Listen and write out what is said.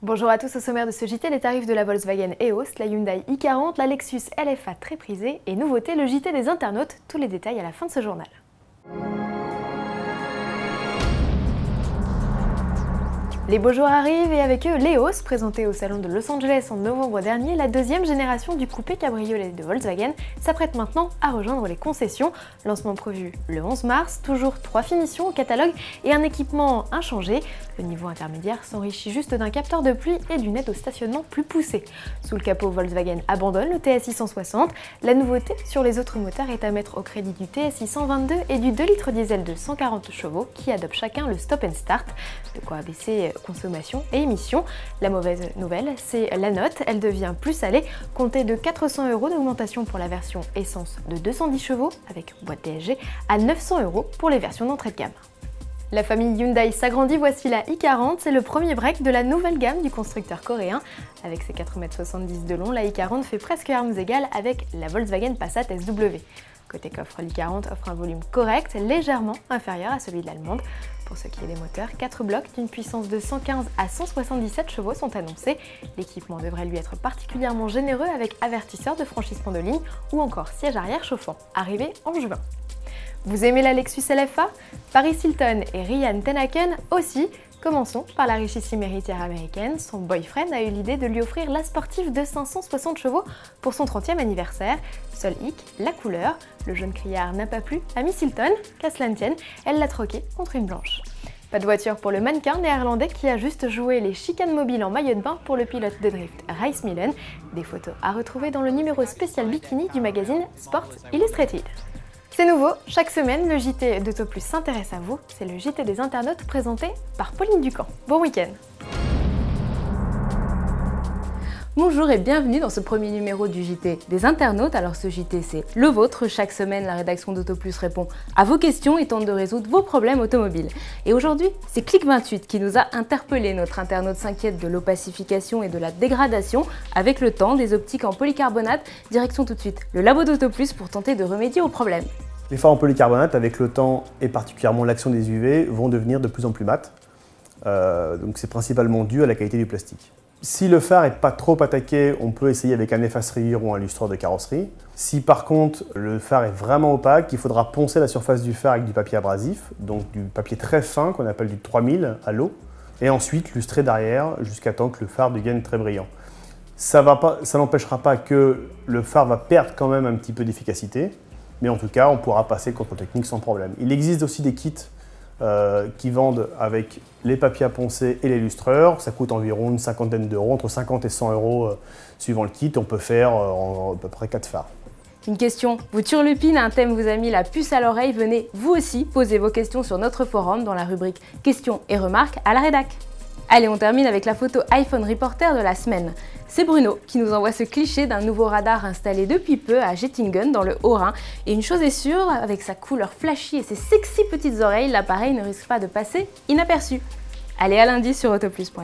Bonjour à tous, au sommaire de ce JT, les tarifs de la Volkswagen EOS, la Hyundai i40, la Lexus LFA très prisée et nouveauté, le JT des internautes, tous les détails à la fin de ce journal. Les beaux jours arrivent et avec eux l'EOS, présenté au salon de Los Angeles en novembre dernier, la deuxième génération du coupé cabriolet de Volkswagen s'apprête maintenant à rejoindre les concessions. Lancement prévu le 11 mars, toujours 3 finitions au catalogue et un équipement inchangé. Le niveau intermédiaire s'enrichit juste d'un capteur de pluie et d'une aide au stationnement plus poussée. Sous le capot, Volkswagen abandonne le TSI 160. La nouveauté sur les autres moteurs est à mettre au crédit du TSI 122 et du 2 litres diesel de 140 chevaux qui adoptent chacun le stop and start. De quoi abaisser consommation et émissions. La mauvaise nouvelle, c'est la note. Elle devient plus salée. Comptez de 400 € d'augmentation pour la version essence de 210 chevaux avec boîte DSG à 900 € pour les versions d'entrée de gamme. La famille Hyundai s'agrandit, voici la i40, c'est le premier break de la nouvelle gamme du constructeur coréen. Avec ses 4,70 m de long, la i40 fait presque armes égales avec la Volkswagen Passat SW. Côté coffre, l'i40 offre un volume correct, légèrement inférieur à celui de l'allemande. Pour ce qui est des moteurs, 4 blocs d'une puissance de 115 à 177 chevaux sont annoncés. L'équipement devrait lui être particulièrement généreux avec avertisseur de franchissement de ligne ou encore siège arrière chauffant, arrivé en juin. Vous aimez la Lexus LFA? Paris Hilton et Ryan Tenhaken aussi. Commençons par la richissime héritière américaine. Son boyfriend a eu l'idée de lui offrir la sportive de 560 chevaux pour son 30e anniversaire. Seul hic, la couleur. Le jaune criard n'a pas plu à Miss Hilton, qu'à cela ne tienne, elle l'a troqué contre une blanche. Pas de voiture pour le mannequin néerlandais qui a juste joué les chicanes mobiles en maillot de bain pour le pilote de drift Race Millen. Des photos à retrouver dans le numéro spécial bikini du magazine Sport Illustrated. C'est nouveau, chaque semaine, le JT d'Auto+ s'intéresse à vous. C'est le JT des internautes présenté par Pauline Ducamp. Bon week-end! Bonjour et bienvenue dans ce premier numéro du JT des internautes. Alors ce JT c'est le vôtre. Chaque semaine, la rédaction d'Auto+ répond à vos questions et tente de résoudre vos problèmes automobiles. Et aujourd'hui, c'est Click28 qui nous a interpellés. Notre internaute s'inquiète de l'opacification et de la dégradation avec le temps des optiques en polycarbonate. Direction tout de suite le labo d'Auto+ pour tenter de remédier au problème. Les phares en polycarbonate, avec le temps et particulièrement l'action des UV, vont devenir de plus en plus mat. Donc c'est principalement dû à la qualité du plastique. Si le phare n'est pas trop attaqué, on peut essayer avec un efface-rayures ou un lustreur de carrosserie. Si par contre le phare est vraiment opaque, il faudra poncer la surface du phare avec du papier abrasif, donc du papier très fin qu'on appelle du 3000 à l'eau, et ensuite lustrer derrière jusqu'à temps que le phare devienne très brillant. Ça n'empêchera pas que le phare va perdre quand même un petit peu d'efficacité, mais en tout cas on pourra passer le contrôle technique sans problème. Il existe aussi des kits qui vendent avec les papiers à poncer et les lustreurs. Ça coûte environ une cinquantaine d'euros, entre 50 et 100 € suivant le kit. On peut faire à peu près 4 phares. Une question vous turlupine, un thème vous a mis la puce à l'oreille. Venez vous aussi poser vos questions sur notre forum dans la rubrique questions et remarques à la rédac. Allez, on termine avec la photo iPhone Reporter de la semaine. C'est Bruno qui nous envoie ce cliché d'un nouveau radar installé depuis peu à Gettingen dans le Haut-Rhin. Et une chose est sûre, avec sa couleur flashy et ses sexy petites oreilles, l'appareil ne risque pas de passer inaperçu. Allez, à lundi sur autoplus.fr.